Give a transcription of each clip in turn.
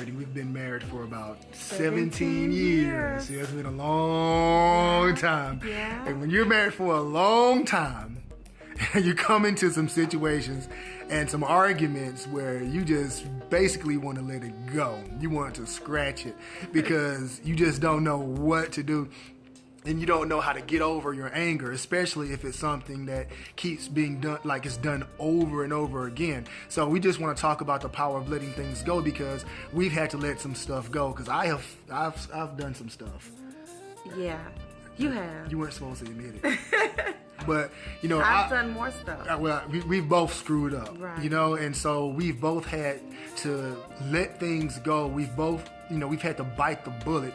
We've been married for about 17 years. Yeah, it's been a long time. Yeah. And when you're married for a long time, you come into some situations and some arguments where you just basically want to let it go. You want to scratch it because you just don't know what to do. And you don't know how to get over your anger, especially if it's something that keeps being done, like it's done over and over again. So we just want to talk about the power of letting things go because we've had to let some stuff go. Because I've done some stuff. Yeah, you have. You weren't supposed to admit it. But, you know, I've done more stuff. Well, we've both screwed up, right. You know, and so we've both had to let things go. We've both, you know, we've had to bite the bullet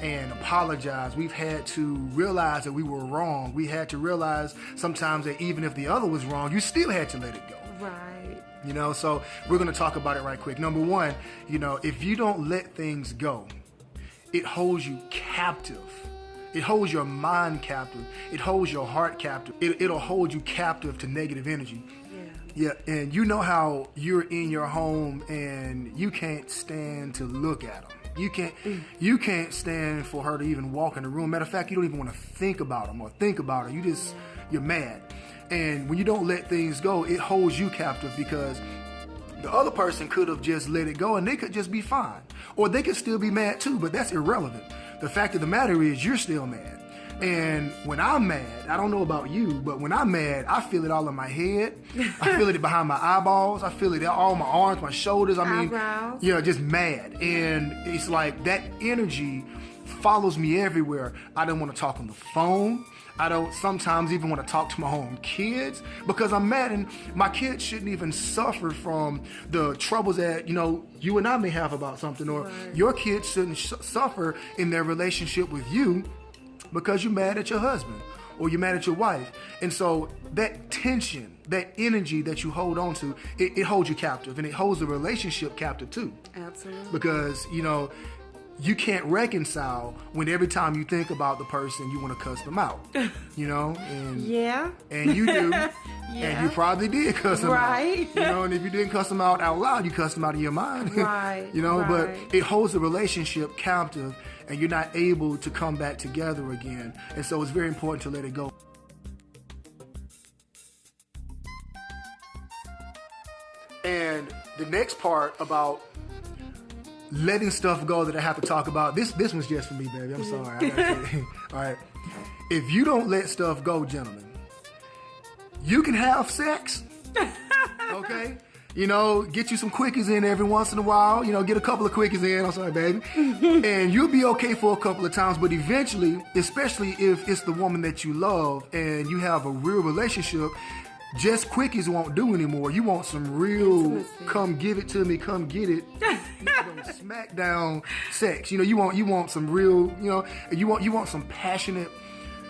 and apologize. We've had to realize that we were wrong. We had to realize sometimes that even if the other was wrong, you still had to let it go. Right. You know, so we're going to talk about it right quick. Number one, you know, if you don't let things go, it holds you captive. It holds your mind captive. It holds your heart captive. It'll hold you captive to negative energy. Yeah, and you know how you're in your home and you can't stand to look at them. You can't stand for her to even walk in the room. Matter of fact, you don't even want to think about them or think about her. You're mad. And when you don't let things go, it holds you captive because the other person could have just let it go and they could just be fine. Or they could still be mad too, but that's irrelevant. The fact of the matter is you're still mad. And when I'm mad, I don't know about you, but when I'm mad, I feel it all in my head. I feel it behind my eyeballs. I feel it all my arms, my shoulders. Eyebrows. Yeah, just mad. And it's like that energy follows me everywhere. I don't want to talk on the phone. I don't sometimes even want to talk to my own kids because I'm mad, and my kids shouldn't even suffer from the troubles that, you know, you and I may have about something, or your kids shouldn't suffer in their relationship with you because you're mad at your husband or you're mad at your wife. And so that tension, that energy that you hold on to, it holds you captive, and it holds the relationship captive too. Absolutely. Because, you know, you can't reconcile when every time you think about the person, you want to cuss them out, you know? And yeah. And you do. Yeah. And you probably did cuss them out. Right. You know, and if you didn't cuss them out loud, you cussed them out of your mind. Right. You know, right. But it holds the relationship captive and you're not able to come back together again. And so it's very important to let it go. And the next part about letting stuff go that I have to talk about, this one's just for me, baby. I'm sorry. All right. If you don't let stuff go, gentlemen, you can have sex, okay? You know, get you some quickies in every once in a while. You know, get a couple of quickies in. I'm sorry, baby. And you'll be okay for a couple of times. But eventually, especially if it's the woman that you love and you have a real relationship, just quickies won't do anymore. You want some real, come give it to me, come get it, smack down sex. You know, you want some real, you know, you want some passionate,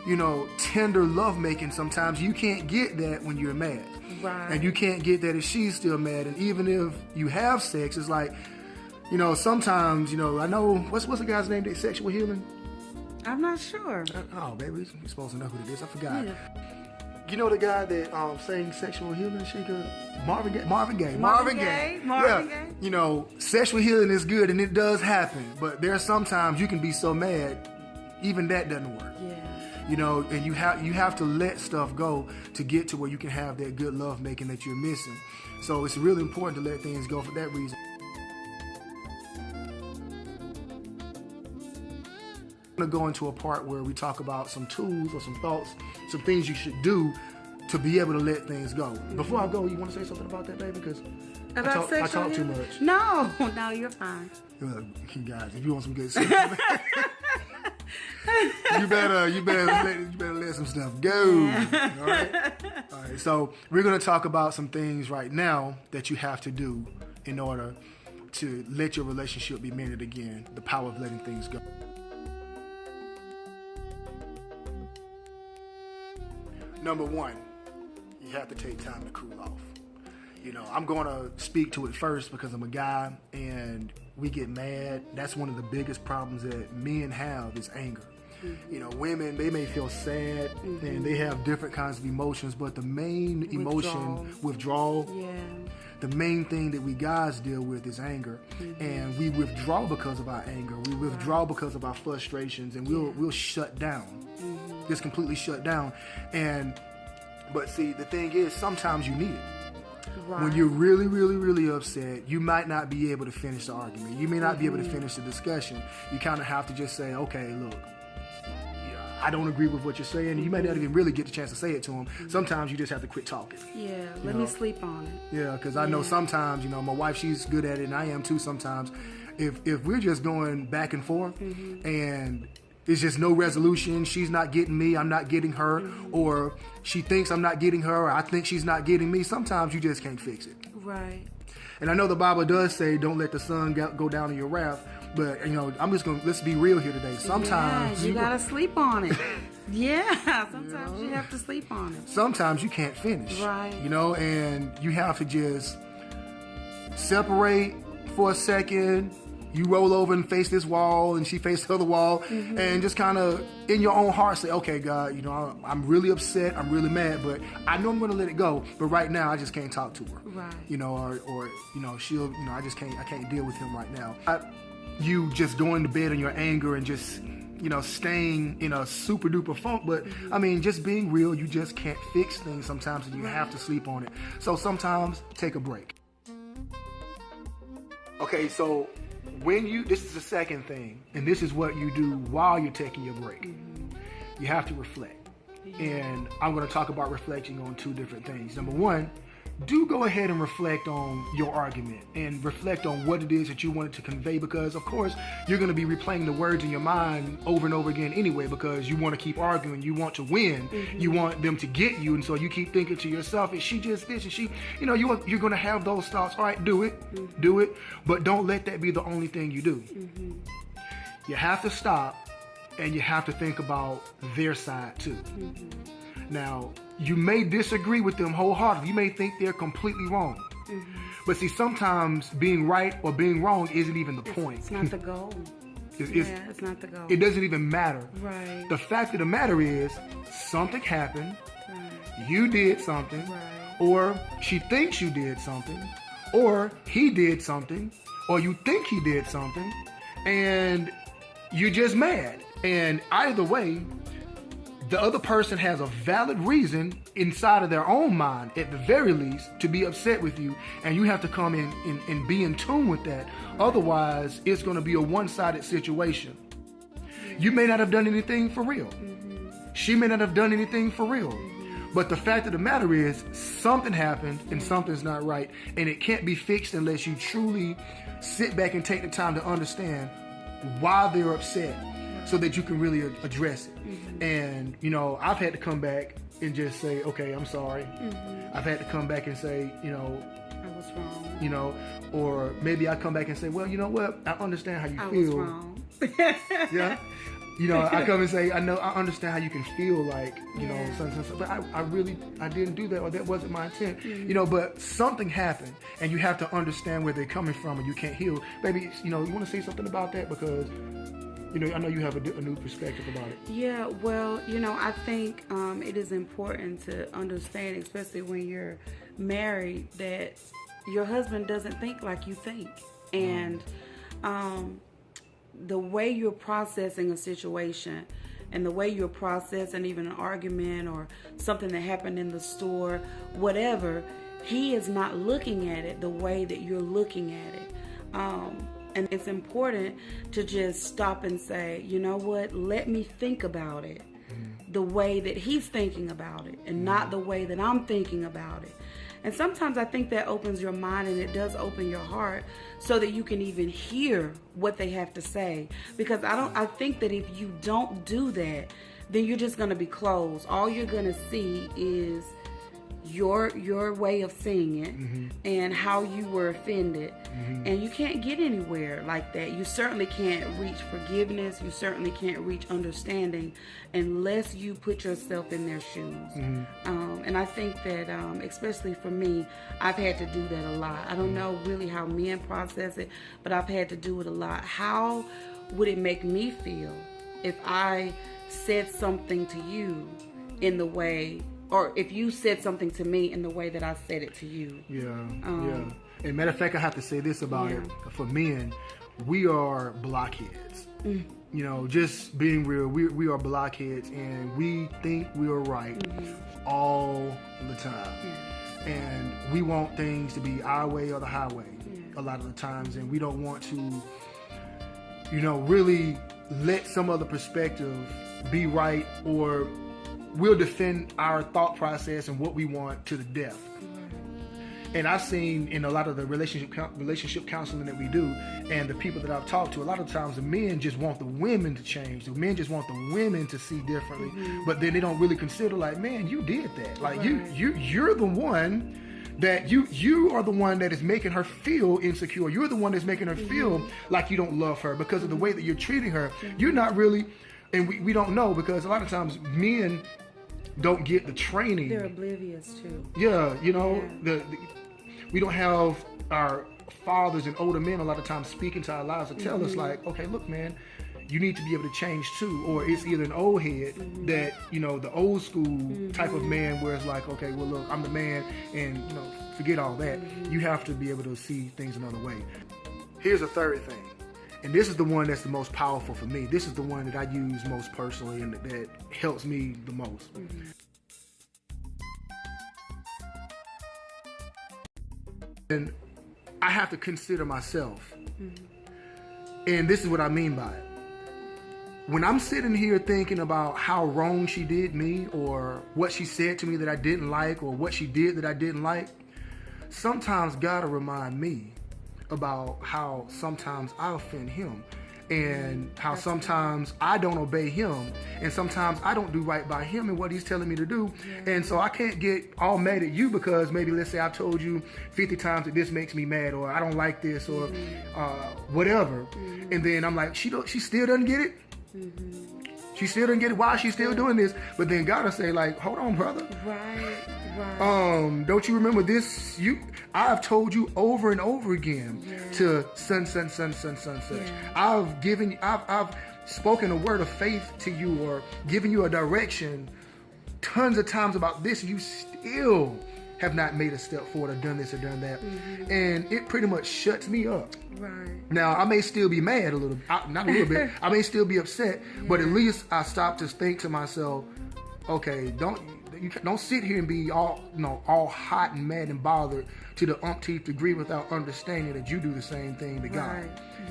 you know, tender love making. Sometimes you can't get that when you're mad. Right. And you can't get that if she's still mad. And even if you have sex, it's like, you know, sometimes, you know, I know, what's the guy's name that sexual healing? I'm not sure. Oh, baby, you're supposed to know who it is. I forgot. Yeah. You know the guy that sang sexual healing? Marvin Gaye. Marvin Gaye. You know, sexual healing is good and it does happen, but there are sometimes you can be so mad, even that doesn't work. Yeah. You know, and you have to let stuff go to get to where you can have that good love making that you're missing. So it's really important to let things go for that reason. I'm going to go into a part where we talk about some tools or some thoughts, some things you should do to be able to let things go. Before I go, you want to say something about that, baby? Because I talk too much. No, you're fine. Guys, if you want some good stuff, you better let some stuff go. Yeah. All right. So we're going to talk about some things right now that you have to do in order to let your relationship be mended again. The power of letting things go. Number one, you have to take time to cool off. You know, I'm going to speak to it first because I'm a guy and we get mad. That's one of the biggest problems that men have is anger. You know, women, they may feel sad and they have different kinds of emotions, but the main emotion, withdrawal, the main thing that we guys deal with is anger. And we withdraw because of our anger. We withdraw because of our frustrations, and we'll shut down. Just completely shut down. But see, the thing is, sometimes you need it. Right. When you're really, really, really upset, you might not be able to finish the argument. You may not be able to finish the discussion. You kind of have to just say, okay, look, I don't agree with what you're saying. You may not even really get the chance to say it to them. Sometimes you just have to quit talking. Yeah, let me sleep on it. Yeah, because I know sometimes, you know, my wife, she's good at it, and I am too sometimes. If we're just going back and forth and there's just no resolution, she's not getting me, I'm not getting her, or she thinks I'm not getting her, or I think she's not getting me, sometimes you just can't fix it. Right. And I know the Bible does say, don't let the sun go down in your wrath, but, you know, let's be real here today. Sometimes you gotta sleep on it. Sometimes you have to sleep on it. Sometimes you can't finish. Right. You know, and you have to just separate for a second. You roll over and face this wall, and she faces the other wall, and just kind of in your own heart say, okay, God, you know, I'm really upset, I'm really mad, but I know I'm going to let it go, but right now I just can't talk to her. Right. You know, or you know, she'll, you know, I can't deal with him right now. You just going to bed in your anger and just, you know, staying in a super duper funk, but I mean, just being real, you just can't fix things sometimes, and you have to sleep on it. So sometimes take a break. Okay, so this is the second thing, and this is what you do while you're taking your break. You have to reflect. And I'm going to talk about reflecting on two different things. Number one, do go ahead and reflect on your argument and reflect on what it is that you wanted to convey, because of course you're going to be replaying the words in your mind over and over again anyway, because you want to keep arguing, you want to win, you want them to get you, and so you keep thinking to yourself, is she just this, and she, you know, you're going to have those thoughts. All right, do it, but don't let that be the only thing you do. You have to stop and you have to think about their side too. Now, you may disagree with them wholeheartedly. You may think they're completely wrong. But see, sometimes being right or being wrong isn't even the point. It's not the goal. It's not the goal. It doesn't even matter. Right. The fact of the matter is, something happened, you did something, or she thinks you did something, or he did something, or you think he did something, and you're just mad. And either way, the other person has a valid reason inside of their own mind, at the very least, to be upset with you, and you have to come in and be in tune with that. Otherwise, it's going to be a one-sided situation. You may not have done anything for real. She may not have done anything for real. But the fact of the matter is, something happened and something's not right, and it can't be fixed unless you truly sit back and take the time to understand why they're upset, so that you can really address it. And, you know, I've had to come back and just say, okay, I'm sorry. I've had to come back and say, you know, I was wrong. You know, or maybe I come back and say, well, you know what? I understand how you I feel. was wrong. Yeah. You know, I come and say, I understand how you can feel like, you know, something, but I didn't do that, or that wasn't my intent. You know, but something happened, and you have to understand where they're coming from, and you can't heal. Baby, you know, you want to say something about that, because, you know, I know you have a new perspective about it. Yeah, well, you know, I think it is important to understand, especially when you're married, that your husband doesn't think like you think. And the way you're processing a situation, and the way you're processing even an argument or something that happened in the store, whatever, he is not looking at it the way that you're looking at it. And it's important to just stop and say, you know what, let me think about it the way that he's thinking about it, and not the way that I'm thinking about it. And sometimes I think that opens your mind, and it does open your heart, so that you can even hear what they have to say. Because I think that if you don't do that, then you're just going to be closed. All you're going to see is your way of seeing it, and how you were offended, and you can't get anywhere like that. You certainly can't reach forgiveness. You certainly can't reach understanding unless you put yourself in their shoes. And I think that especially for me, I've had to do that a lot. I don't know really how men process it, but I've had to do it a lot. How would it make me feel if I said something to you in the way, or if you said something to me in the way that I said it to you. Yeah. And matter of fact, I have to say this about it. For men, we are blockheads. You know, just being real, we are blockheads, and we think we are right all the time. And we want things to be our way or the highway a lot of the times, and we don't want to, you know, really let some other perspective be right, or we'll defend our thought process and what we want to the death. And I've seen in a lot of the relationship counseling that we do, and the people that I've talked to, a lot of times the men just want the women to change. The men just want the women to see differently, but then they don't really consider, like, man, you did that. Like, you're the one that you are the one that is making her feel insecure. You're the one that's making her feel like you don't love her because of the way that you're treating her. You're not really, and we don't know, because a lot of times men don't get the training. They're oblivious too. Yeah, you know, we don't have our fathers and older men a lot of times speak into our lives to tell us, like, okay, look, man, you need to be able to change too. Or it's either an old head that, you know, the old school type of man where it's like, okay, well, look, I'm the man, and, you know, forget all that. You have to be able to see things another way. Here's a third thing, and this is the one that's the most powerful for me. This is the one that I use most personally, and that helps me the most. And I have to consider myself. And this is what I mean by it. When I'm sitting here thinking about how wrong she did me, or what she said to me that I didn't like, or what she did that I didn't like, sometimes God will remind me about how sometimes I offend him, and how sometimes I don't obey him, and sometimes I don't do right by him and what he's telling me to do. And so I can't get all mad at you because maybe, let's say, I've told you 50 times that this makes me mad, or I don't like this, or whatever. And then I'm like, she still doesn't get it? She still doesn't get it? Why is she still doing this? But then God will say, like, hold on, brother. Right. Don't you remember this? I've told you over and over again to such. I've spoken a word of faith to you, or given you a direction tons of times about this, and you still have not made a step forward, or done this or done that. And it pretty much shuts me up. Right. Now, I may still be mad a little, not a little bit. I may still be upset, but at least I stop to think to myself, okay, don't sit here and be all hot and mad and bothered to the umpteenth degree without understanding that you do the same thing to God.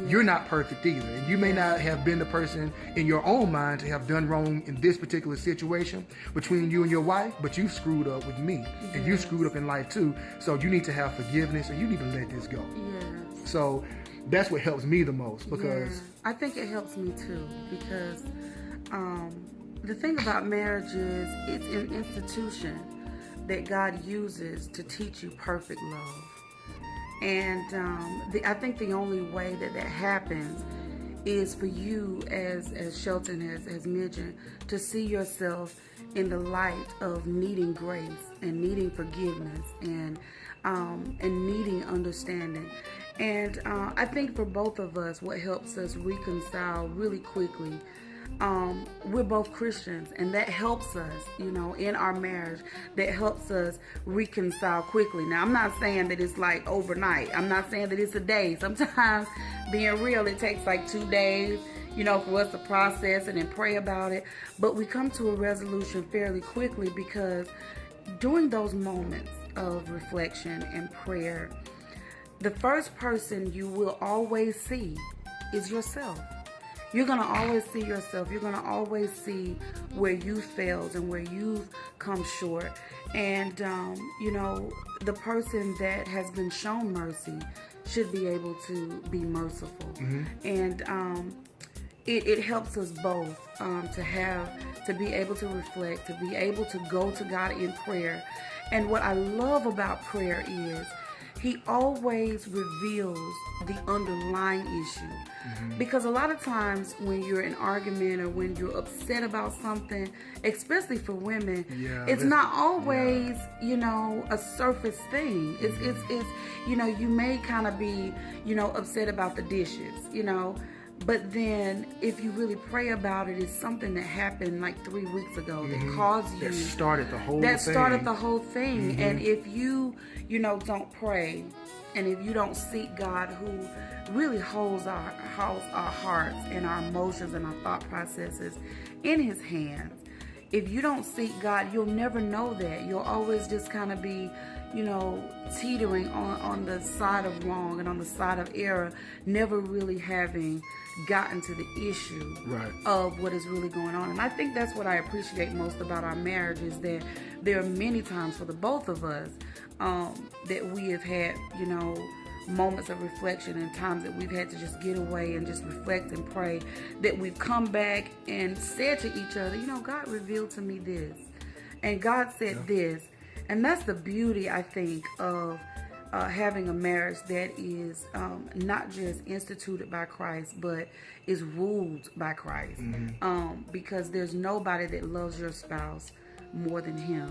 You're not perfect either, and you may not have been the person in your own mind to have done wrong in this particular situation between you and your wife, but you screwed up with me, and you screwed up in life too. So you need to have forgiveness, and you need to let this go. So that's what helps me the most, because I think it helps me too, because the thing about marriage is it's an institution that God uses to teach you perfect love. And I think the only way that happens is for you, as Shelton has mentioned, to see yourself in the light of needing grace and needing forgiveness and needing understanding. And I think for both of us, what helps us reconcile really quickly, we're both Christians, and that helps us, in our marriage, that helps us reconcile quickly. Now, I'm not saying that it's like overnight. I'm not saying that it's a day. Sometimes, being real, it takes like 2 days, for us to process it and pray about it. But we come to a resolution fairly quickly, because during those moments of reflection and prayer, the first person you will always see is yourself. You're going to always see yourself. You're going to always see where you failed and where you've come short. And, the person that has been shown mercy should be able to be merciful. And it helps us both to be able to reflect, to be able to go to God in prayer. And what I love about prayer is He always reveals the underlying issue. Because a lot of times when you're in an argument or when you're upset about something, especially for women, it's not always, a surface thing. It's you may kind of be, upset about the dishes, But then, if you really pray about it, it's something that happened like 3 weeks ago that caused you. That started the whole thing. That started the whole thing. And if you don't pray, and if you don't seek God, who really holds our hearts and our emotions and our thought processes in His hands, if you don't seek God, you'll never know that. You'll always just kind of be, teetering on the side of wrong and on the side of error, never really having gotten to the issue of what is really going on. And I think that's what I appreciate most about our marriage, is that there are many times for the both of us that we have had, moments of reflection and times that we've had to just get away and just reflect and pray, that we've come back and said to each other, God revealed to me this, and God said this. And that's the beauty, I think, of having a marriage that is not just instituted by Christ, but is ruled by Christ. Because there's nobody that loves your spouse more than Him.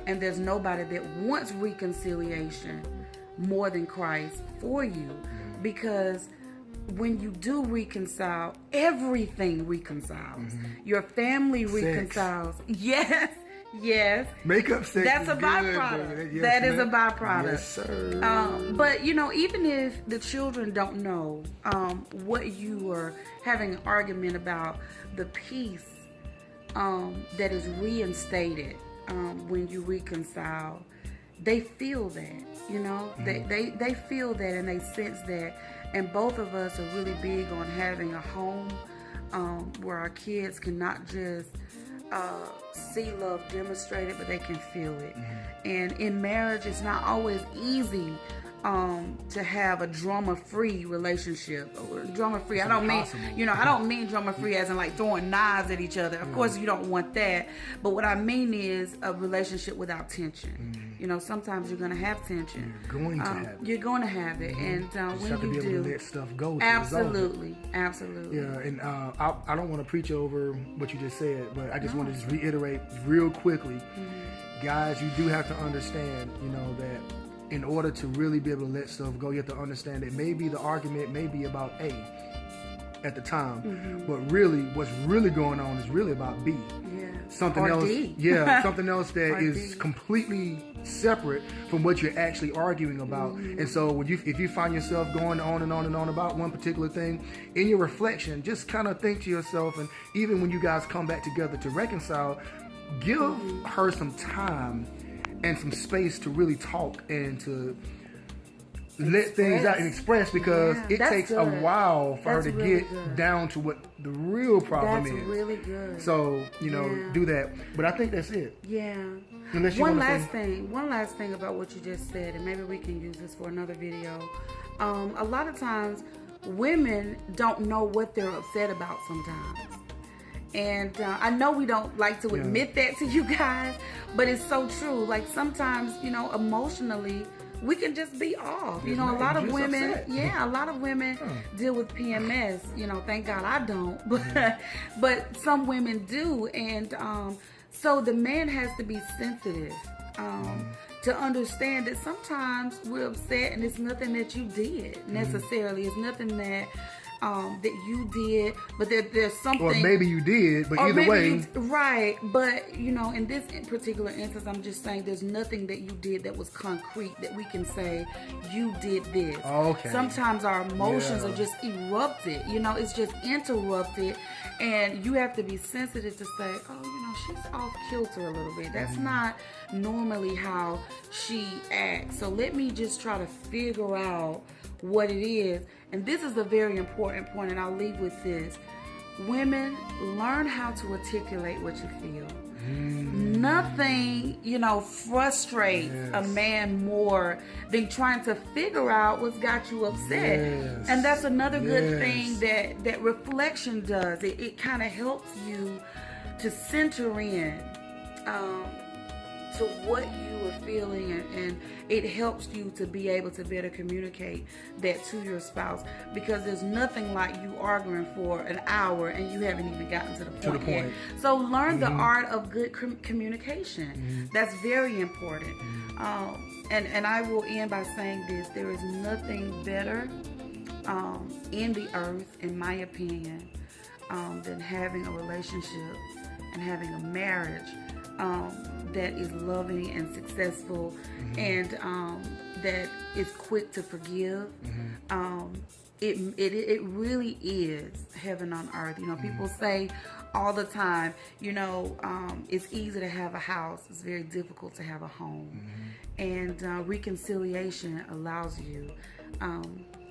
And there's nobody that wants reconciliation more than Christ for you. Because when you do reconcile, everything reconciles. Your family reconciles. Yes. Makeup sex. That's a byproduct. Yes, that is a byproduct. Yes, sir. But even if the children don't know what you are having an argument about, the peace that is reinstated when you reconcile, they feel that. They feel that, and they sense that. And both of us are really big on having a home where our kids can not just see love demonstrated, but they can feel it. And in marriage, it's not always easy to have a drama-free relationship. Drama-free, I don't mean drama-free as in like throwing knives at each other. Of course, you don't want that. But what I mean is a relationship without tension. Sometimes you're going to have tension. You're going to have it. And when have to you be do, able to let stuff go. Absolutely. Yeah, and I don't want to preach over what you just said, but I just want to just reiterate real quickly. Guys, you do have to understand, that in order to really be able to let stuff go, you have to understand that maybe the argument may be about A at the time, but really what's really going on is really about B. Something else. D. Something else that is completely separate from what you're actually arguing about. And so if you find yourself going on and on and on about one particular thing, in your reflection, just kind of think to yourself, and even when you guys come back together to reconcile, give her some time and some space to really talk and to let things out and express, because it takes a while for her to get down to what the real problem is. That's really good. So, do that. But I think that's it. Yeah. One last thing about what you just said, and maybe we can use this for another video. A lot of times, women don't know what they're upset about sometimes. And I know we don't like to admit that to you guys, but it's so true. Like sometimes, emotionally, we can just be off. A lot of women, a lot of women deal with PMS. Thank God I don't, but some women do, and so the man has to be sensitive to understand that sometimes we're upset, and it's nothing that you did necessarily. It's nothing that you did, but there's something. Or maybe you did, but either way. Right, but in this particular instance, I'm just saying there's nothing that you did that was concrete that we can say you did this. Okay. Sometimes our emotions are just erupted, it's just interrupted, and you have to be sensitive to say, she's off kilter a little bit. That's not normally how she acts. So let me just try to figure out what it is. And this is a very important point, and I'll leave with this. Women, learn how to articulate what you feel. Nothing, frustrates a man more than trying to figure out what's got you upset. And that's another good thing that reflection does. It kind of helps you to center in to what you are feeling, and it helps you to be able to better communicate that to your spouse, because there's nothing like you arguing for an hour and you haven't even gotten to the point yet. So learn the art of good communication. That's very important. And I will end by saying this: there is nothing better in the earth, in my opinion, than having a relationship and having a marriage that is loving and successful, and that is quick to forgive. It really is heaven on earth. You know, people say all the time, you know, it's easy to have a house, it's very difficult to have a home. And reconciliation allows you,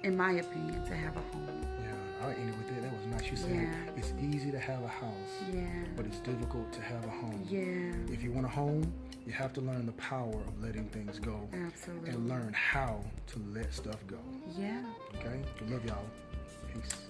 in my opinion, to have a home. Yeah, I'll end it with that. That was nice. You said it's easy to have a house, but it's difficult to have a home. Yeah. If you want a home, you have to learn the power of letting things go. Absolutely. And learn how to let stuff go. Yeah. Okay? We love y'all. Peace.